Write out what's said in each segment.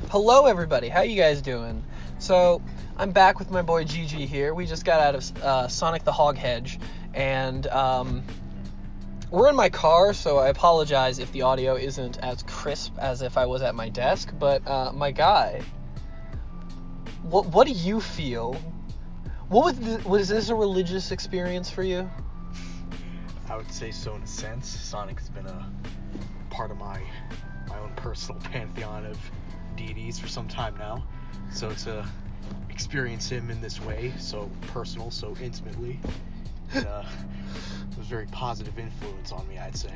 Hello everybody, how you guys doing? So, I'm back with my boy Gigi here. We just got out of Sonic the Hedgehog, and we're in my car, so I apologize if the audio isn't as crisp as if I was at my desk, but my guy, what do you feel? Was this a religious experience for you? I would say so in a sense. Sonic has been a part of my own personal pantheon of deities for some time now. So to experience him in this way, so personal, so intimately, it was a very positive influence on me, I'd say,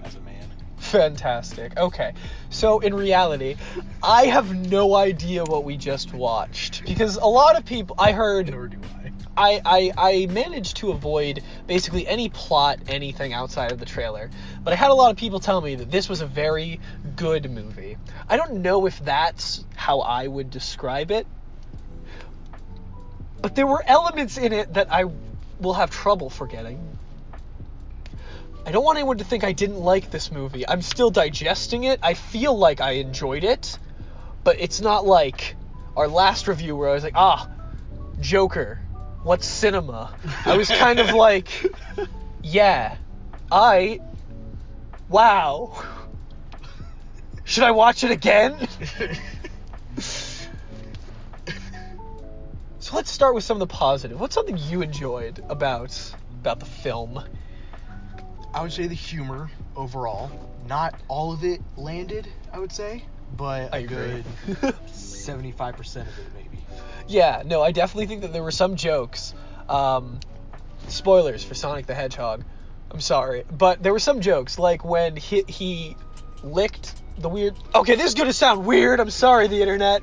as a man. Fantastic. Okay. So in reality, I have no idea what we just watched, because a lot of people, I heard... Nor do I. I managed to avoid basically any plot, anything outside of the trailer. But I had a lot of people tell me that this was a very good movie. I don't know if that's how I would describe it. But there were elements in it that I will have trouble forgetting. I don't want anyone to think I didn't like this movie. I'm still digesting it. I feel like I enjoyed it. But it's not like our last review where I was like, Joker. What's cinema? I was kind of like, wow. Should I watch it again? So let's start with some of the positive. What's something you enjoyed about the film? I would say the humor overall. Not all of it landed, I would say, but a good 75% of it maybe. Yeah, no, I definitely think that there were some jokes. Spoilers for Sonic the Hedgehog. I'm sorry. But there were some jokes, like when he licked the weird... Okay, this is going to sound weird. I'm sorry, the internet.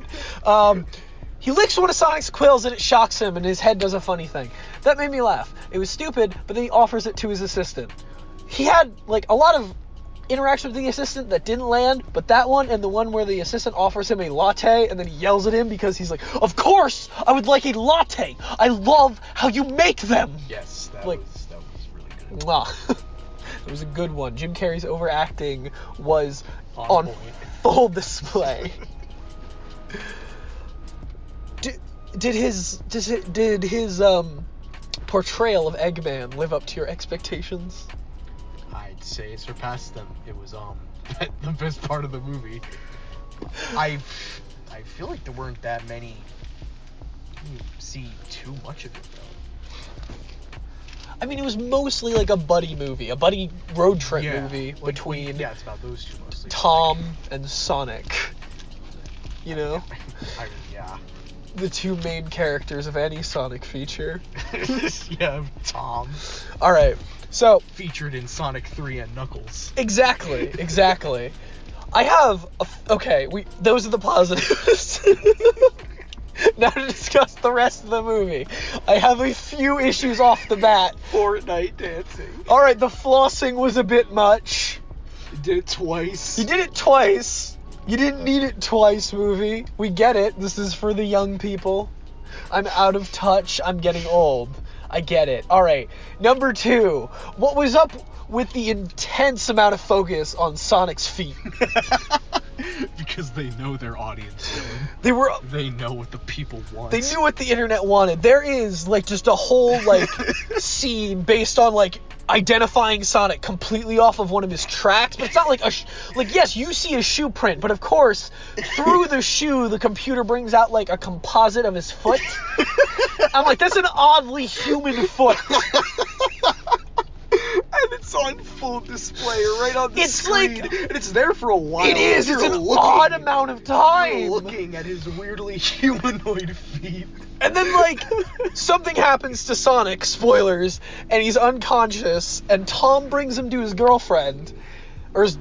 He licks one of Sonic's quills and it shocks him and his head does a funny thing. That made me laugh. It was stupid, but then he offers it to his assistant. He had, like, a lot of interaction with the assistant that didn't land, but that one and the one where the assistant offers him a latte and then he yells at him because he's like, of course I would like a latte, I love how you make them. Yes, that was really good. Mwah. It was a good one. Jim Carrey's overacting was on point. Full display. Did his portrayal of Eggman live up to your expectations? I'd say it surpassed them. It was the best part of the movie. I feel like there weren't that many. You see too much of it though. I mean, it was mostly like a buddy movie, a buddy road trip movie between it's about those two mostly. Tom and Sonic. You know, I mean, yeah. The two main characters of any Sonic feature. Yeah, Tom. All right. So, featured in Sonic 3 and Knuckles. Exactly. I have those are the positives. Now to discuss the rest of the movie. I have a few issues off the bat. Fortnite dancing. All right, the flossing was a bit much. You did it twice. You did it twice. You didn't need it twice, movie. We get it. This is for the young people. I'm out of touch. I'm getting old. I get it. All right. Number 2. What was up with the intense amount of focus on Sonic's feet? Because they know their audience, Dylan. They know what the people want. They knew what the internet wanted. There is, like, just a whole, like, scene based on, like, identifying Sonic completely off of one of his tracks. But it's not like yes, you see a shoe print, but of course, through the shoe, the computer brings out, like, a composite of his foot. I'm like, that's an oddly human foot. And it's on full display right on the screen. Like, and it's there for a while. It is. It's an odd amount of time. Looking at his weirdly humanoid feet. And then, like, something happens to Sonic, spoilers, and he's unconscious, and Tom brings him to his girlfriend. Or his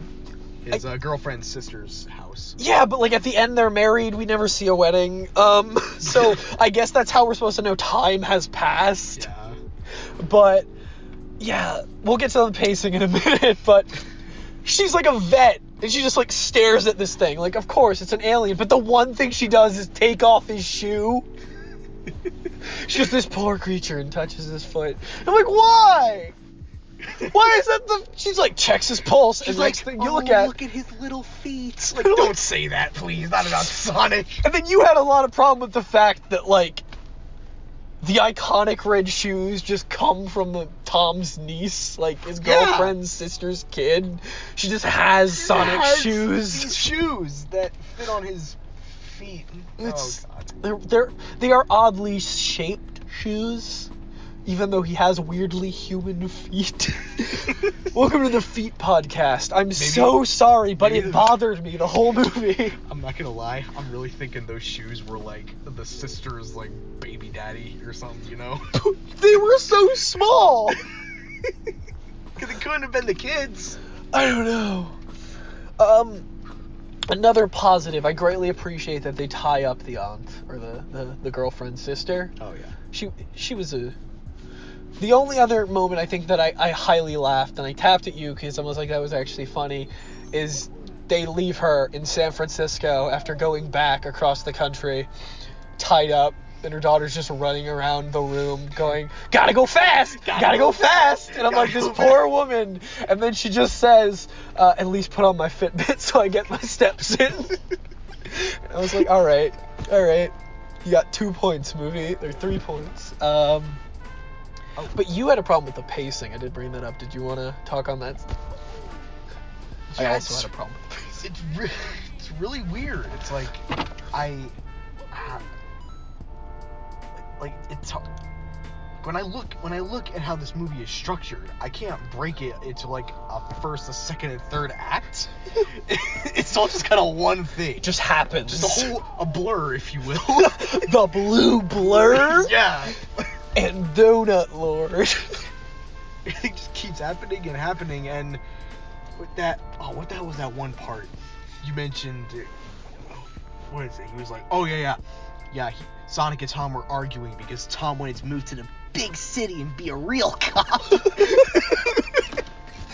girlfriend's sister's house. Yeah, but, like, at the end they're married. We never see a wedding. So I guess that's how we're supposed to know time has passed. Yeah. But... yeah, we'll get to the pacing in a minute, but she's like a vet, and she just, like, stares at this thing. Like, of course, it's an alien, but the one thing she does is take off his shoe. She's just this poor creature and touches his foot. I'm like, why? Why is that she's like, checks his pulse, and next thing you look at his little feet. Like, don't say that, please. Not about Sonic. And then you had a lot of problem with the fact that, like, the iconic red shoes just come from Tom's niece, like, his girlfriend's sister's kid. She just has Sonic shoes. These shoes that fit on his feet. God. They are oddly shaped shoes, even though he has weirdly human feet. Welcome to the Feet Podcast. I'm so sorry, but it bothered me the whole movie. I'm not gonna lie, I'm really thinking those shoes were like the sister's like baby daddy or something, you know? They were so small. Cause it couldn't have been the kids. I don't know. Another positive, I greatly appreciate that they tie up the aunt, or the girlfriend's sister. Oh yeah. She was the only other moment I think that I highly laughed, and I tapped at you because I was like, that was actually funny, is they leave her in San Francisco after going back across the country, tied up, and her daughter's just running around the room going, gotta go fast! Gotta go fast! And I'm like, this poor woman. And then she just says, at least put on my Fitbit so I get my steps in. And I was like, alright. You got 2 points, movie. Or 3 points. But you had a problem with the pacing. I did bring that up. Did you want to talk on that? I also had a problem with the pacing. It's really weird. It's like, it's when I look at how this movie is structured, I can't break it into like a first, a second, and third act. It's all just kind of one thing. It just happens. Just a blur, if you will. The blue blur. Yeah. And Donut Lord. It just keeps happening, and with that, what the hell was that one part? You mentioned, what is it? He was like, oh yeah, Sonic and Tom were arguing because Tom wanted to move to the big city and be a real cop.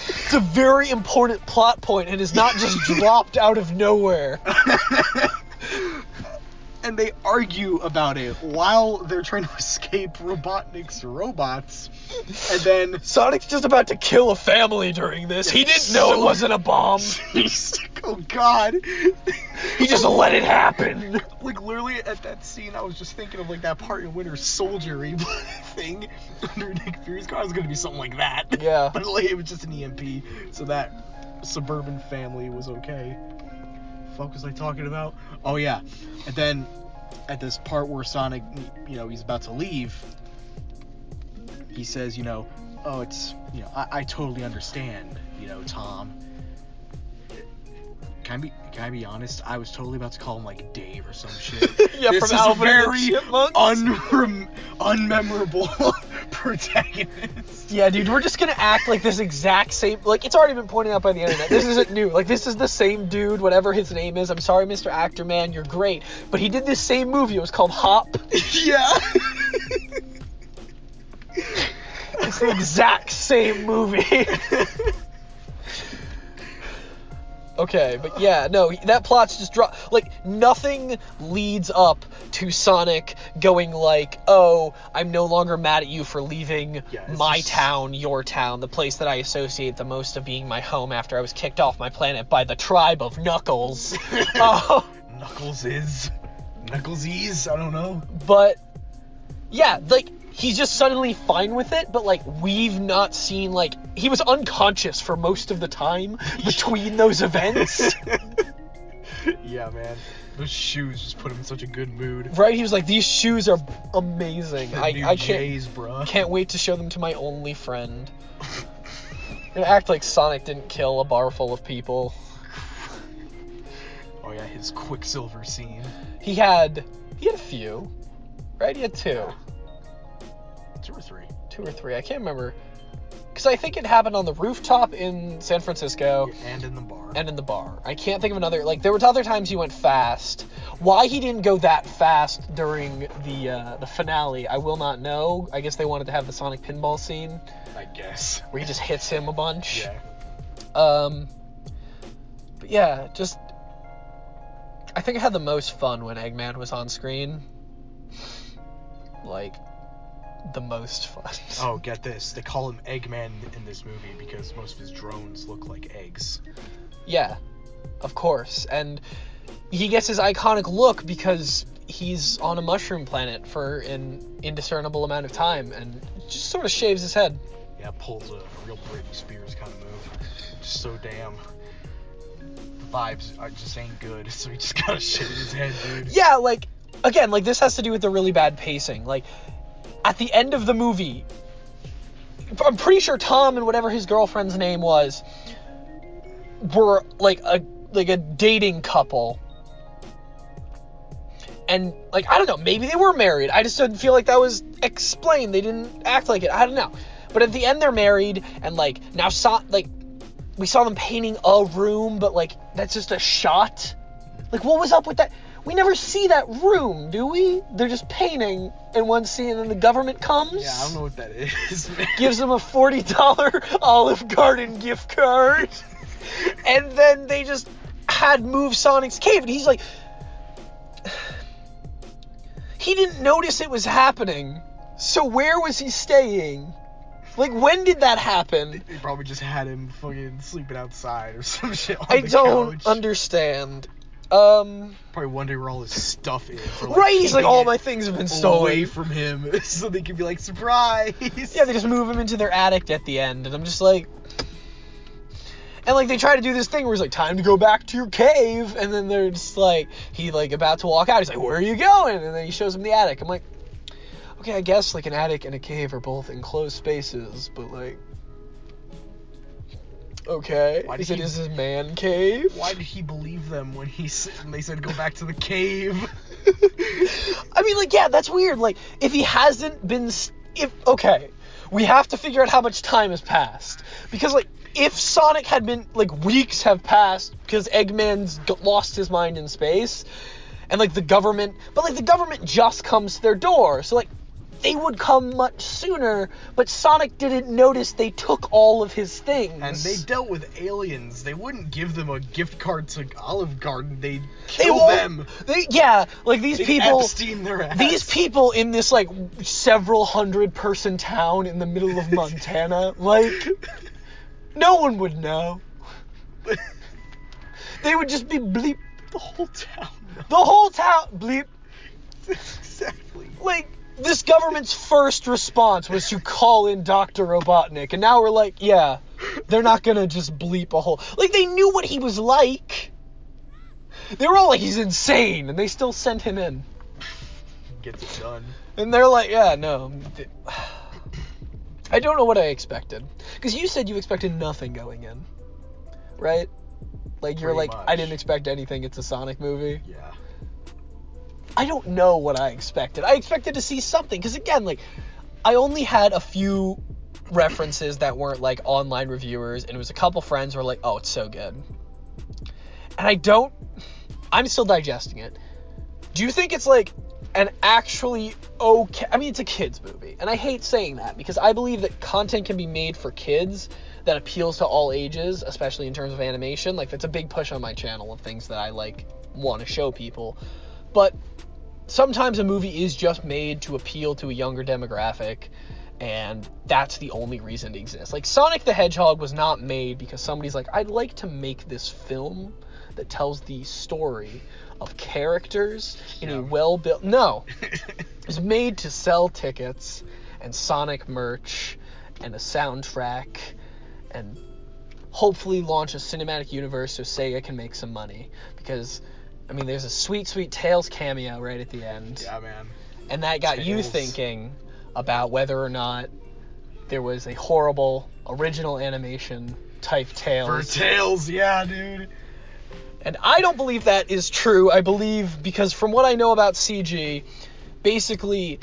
It's a very important plot point and is not just dropped out of nowhere. And they argue about it while they're trying to escape Robotnik's robots. And then Sonic's just about to kill a family during this. He didn't know it wasn't a bomb. Oh god. He just let it happen. Like literally at that scene, I was just thinking of like that part in Winter Soldier thing under Nick Fury's car. It was gonna be something like that. Yeah. But like, it was just an EMP, so that suburban family was okay. What was I talking about? Oh yeah. And then at this part where Sonic, he's about to leave, he says, oh, it's, I totally understand, Tom. Can I be honest? I was totally about to call him like Dave or some shit. Yeah, this from Alvin and the Chipmunks. Unmemorable protagonist. Yeah, dude, we're just gonna act like this exact same. Like, it's already been pointed out by the internet. This isn't new. Like, this is the same dude, whatever his name is. I'm sorry, Mr. Actor Man, you're great. But he did this same movie. It was called Hop. Yeah. It's the exact same movie. Okay, but yeah, no, that plot's just like, nothing leads up to Sonic going like, oh, I'm no longer mad at you for leaving my town, your town, the place that I associate the most of being my home after I was kicked off my planet by the tribe of Knuckles. Knucklesies, I don't know. But, yeah, like, he's just suddenly fine with it, but, like, we've not seen, like, he was unconscious for most of the time between those events. Yeah, man. Those shoes just put him in such a good mood. Right? He was like, these shoes are amazing. I can't wait to show them to my only friend. And act like Sonic didn't kill a bar full of people. Oh, yeah, his Quicksilver scene. He had a few. Right? He had 2. Yeah. 2 or 3. I can't remember. Because I think it happened on the rooftop in San Francisco. And in the bar. I can't think of another. Like, there were other times he went fast. Why he didn't go that fast during the finale, I will not know. I guess they wanted to have the Sonic pinball scene. I guess. Where he just hits him a bunch. Yeah. But yeah, just... I think I had the most fun when Eggman was on screen. Like... the most fun. Oh, get this. They call him Eggman in this movie because most of his drones look like eggs. Yeah, of course. And he gets his iconic look because he's on a mushroom planet for an indiscernible amount of time and just sort of shaves his head. Yeah, pulls a real Britney Spears kind of move. Just so damn. The vibes just ain't good, so he just gotta shave his head, dude. Yeah, like, again, like, this has to do with the really bad pacing. Like, at the end of the movie, I'm pretty sure Tom and whatever his girlfriend's name was were like a dating couple. And, like, I don't know, maybe they were married. I just didn't feel like that was explained. They didn't act like it. I don't know. But at the end, they're married, and, like, now, we saw them painting a room, but, like, that's just a shot. Like, what was up with that? We never see that room, do we? They're just painting in one scene, and then the government comes. Yeah, I don't know what that is, man. Gives them a $40 Olive Garden gift card. And then they just had move Sonic's cave, and he's like... He didn't notice it was happening. So where was he staying? Like, when did that happen? They probably just had him fucking sleeping outside or some shit on I the don't couch. Understand. Probably wondering where all his stuff is. For, like, Right, he's like, all my things have been stolen. Away from him, so they can be like, surprise! Yeah, they just move him into their attic at the end, and I'm just like... And, like, they try to do this thing where he's like, time to go back to your cave, and then they're just like, about to walk out, he's like, where are you going? And then he shows him the attic. I'm like, okay, I guess, like, an attic and a cave are both enclosed spaces, but, like... Okay. Is it his man cave? Why did he believe them when they said go back to the cave? I mean, like, yeah, that's weird. Like, if he hasn't been... Okay, we have to figure out how much time has passed. Because, like, if Sonic had been, like, weeks have passed because Eggman's lost his mind in space, and, like, the government... But, like, the government just comes to their door, so, like, they would come much sooner, but Sonic didn't notice they took all of his things. And they dealt with aliens. They wouldn't give them a gift card to Olive Garden. They'd kill them. Like, these people... Epstein their ass. These people in this, like, several hundred-person town in the middle of Montana, like... No one would know. They would just be bleep. The whole town. The whole town. Bleep. Exactly. Like, this government's first response was to call in Dr. Robotnik. And now we're like, yeah, they're not gonna just bleep a whole... Like, they knew what he was like. They were all like, he's insane. And they still sent him in. Gets it done. And they're like, yeah, no... I don't know what I expected. Because you said you expected nothing going in. Right? Like, you're Pretty like, much. I didn't expect anything. It's a Sonic movie. Yeah. I don't know what I expected. I expected to see something. Because, again, like, I only had a few references that weren't, like, online reviewers. And it was a couple friends who were like, oh, it's so good. And I'm still digesting it. Do you think it's, like... And actually, okay, I mean, it's a kid's movie, and I hate saying that, because I believe that content can be made for kids that appeals to all ages, especially in terms of animation. Like, that's a big push on my channel of things that I, like, want to show people. But sometimes a movie is just made to appeal to a younger demographic, and that's the only reason it exists. Like, Sonic the Hedgehog was not made because somebody's like, I'd like to make this film that tells the story of characters in a well-built... No. It's made to sell tickets and Sonic merch and a soundtrack and hopefully launch a cinematic universe so Sega can make some money. Because, I mean, there's a sweet, sweet Tails cameo right at the end. Yeah, man. And that got you thinking about whether or not there was a horrible original animation type Tails. For Tails, yeah, dude. And I don't believe that is true. I believe, because from what I know about CG, basically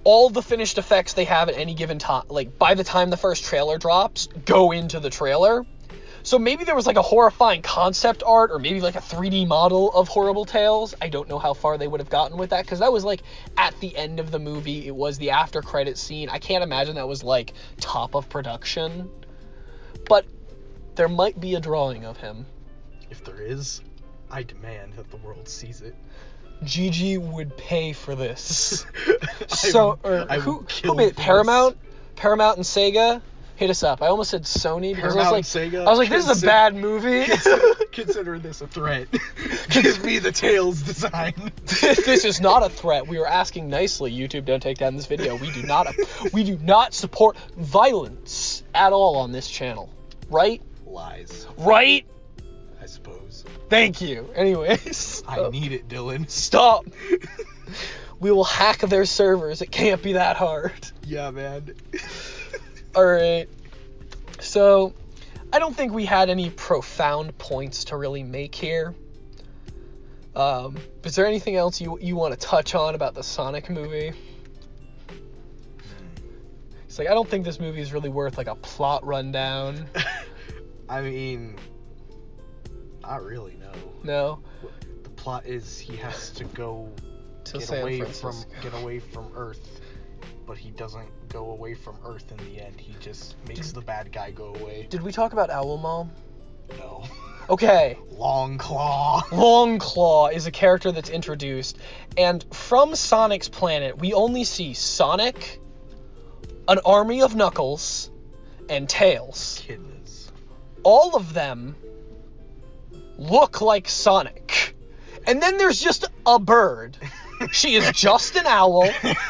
all the finished effects they have at any given time, like by the time the first trailer drops, go into the trailer. So maybe there was like a horrifying concept art, or maybe like a 3D model of Horrible Tales. I don't know how far they would have gotten with that, because that was like at the end of the movie. It was the after credit scene. I can't imagine that was like top of production. But there might be a drawing of him. If there is, I demand that the world sees it. Gigi would pay for this. Who made it? Paramount and Sega hit us up. I almost said Sony because I was like, this is a bad movie. Consider this a threat. Give me the Tails design. This is not a threat. We were asking nicely. YouTube, don't take down this video. We do not support violence at all on this channel. Right? Lies. Right? I suppose. Thank you. Anyways. I need it, Dylan. Stop. We will hack their servers. It can't be that hard. Yeah, man. Alright. So, I don't think we had any profound points to really make here. Is there anything else you want to touch on about the Sonic movie? It's like, I don't think this movie is really worth, like, a plot rundown. I mean, not really, no. No? The plot is he has to go to get away from Earth, but he doesn't go away from Earth in the end. He just makes the bad guy go away. Did we talk about Owl Mom? No. Okay. Long Claw. Long Claw is a character that's introduced, and from Sonic's planet, we only see Sonic, an army of Knuckles, and Tails. Echidnas. All of them look like Sonic. And then there's just a bird. She is just an owl.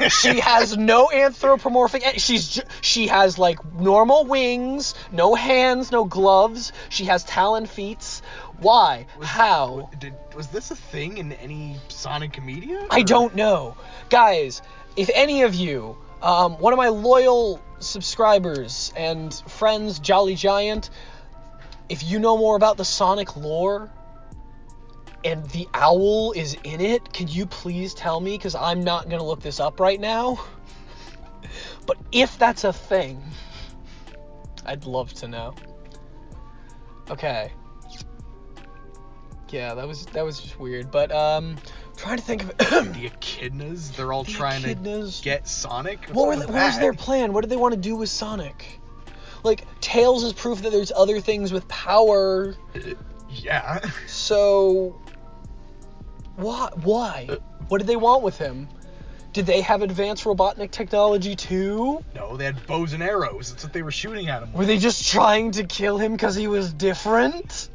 She has no anthropomorphic. She has like normal wings, no hands, no gloves. She has talon feet. Why? How? Was this a thing in any Sonic media? I don't know, guys. If any of you, one of my loyal subscribers and friends, Jolly Giant, if you know more about the Sonic lore, and the owl is in it, can you please tell me? Because I'm not going to look this up right now. But if that's a thing, I'd love to know. Okay. Yeah, that was just weird. But, trying to think of... The Echidnas? They're all trying to get Sonic? What was their plan? What did they want to do with Sonic? Like, Tails is proof that there's other things with power. Yeah. So... Why? What did they want with him? Did they have advanced robotic technology too? No, they had bows and arrows. That's what they were shooting at him with. Were they just trying to kill him because he was different?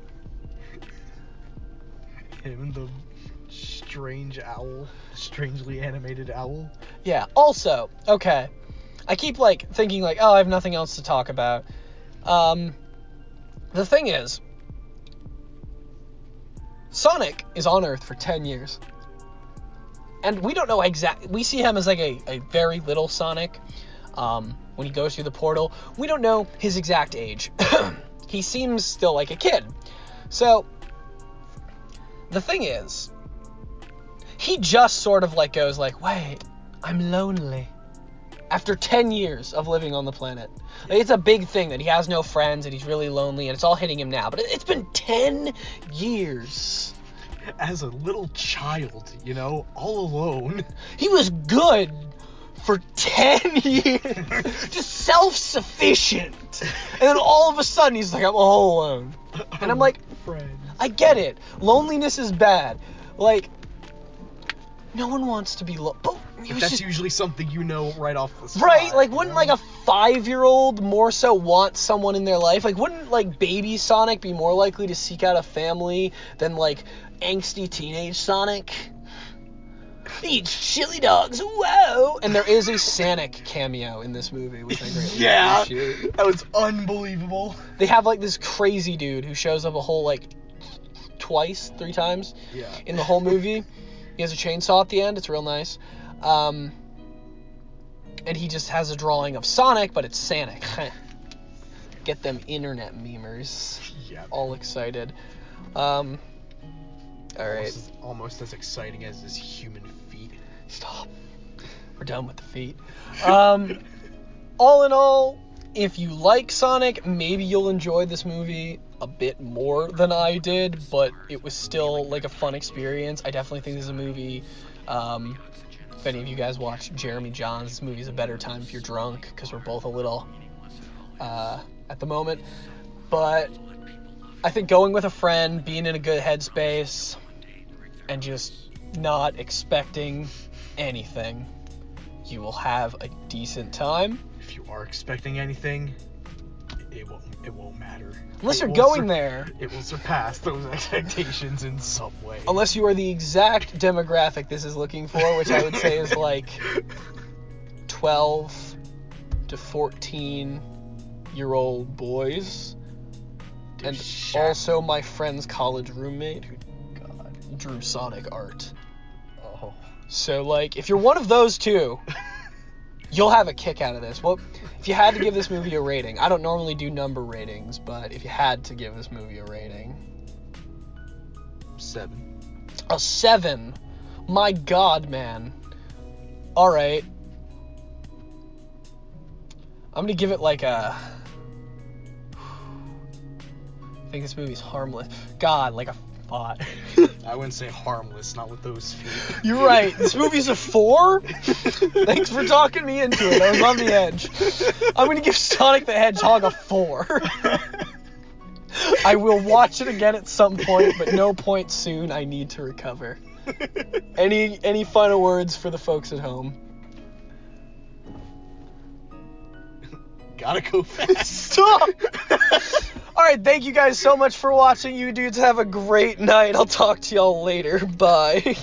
Him and the strange owl. Strangely animated owl. Yeah, also, okay. I keep, thinking, oh, I have nothing else to talk about. The thing is, Sonic is on Earth for 10 years. And we don't know we see him as, a very little Sonic, when he goes through the portal. We don't know his exact age. He seems still like a kid. So, the thing is, he just sort of, goes, wait, I'm lonely. After 10 years of living on the planet. It's a big thing that he has no friends and he's really lonely and it's all hitting him now. But it's been 10 years. As a little child, all alone. He was good for 10 years. Just self-sufficient. And then all of a sudden he's like, I'm all alone. And I'm like, friends. I get it. Loneliness is bad. No one wants to be That's usually something right off the spot. Right? Wouldn't a 5-year-old more so want someone in their life? Wouldn't baby Sonic be more likely to seek out a family than angsty teenage Sonic? He eats chili dogs. Whoa! And there is a Sonic cameo in this movie, which I greatly appreciate. That was unbelievable. They have this crazy dude who shows up a whole 3 times in the whole movie. He has a chainsaw at the end. It's real nice. And he just has a drawing of Sonic, but it's Sonic. Get them internet memers. Yeah. All excited. Alright. Almost as exciting as his human feet. Stop. We're done with the feet. All in all, if you like Sonic, maybe you'll enjoy this movie a bit more than I did, but it was still a fun experience. I definitely think this is a movie, if any of you guys watch Jeremy Johns, this movie is a better time if you're drunk, because we're both a little, at the moment. But I think going with a friend, being in a good headspace, and just not expecting anything. You will have a decent time. If you are expecting anything, it won't matter. Unless you're going there. It will surpass those expectations in some way. Unless you are the exact demographic this is looking for, which I would say is like 12 to 14-year-old boys. Dude, And also my friend's college roommate who drew Sonic art. Oh. So, like, if you're one of those two, you'll have a kick out of this. Well, if you had to give this movie a rating, I don't normally do number ratings, but if you had to give this movie a rating. 7. A 7? My God, man. Alright. I'm gonna give it like a... I think this movie's harmless. God, like a 5. I wouldn't say harmless, not with those feet. You're right. This movie's a 4? Thanks for talking me into it. I was on the edge. I'm going to give Sonic the Hedgehog a 4. I will watch it again at some point, but no point soon. I need to recover. Any final words for the folks at home? Gotta go fast. Stop! Alright, thank you guys so much for watching. You dudes have a great night. I'll talk to y'all later. Bye.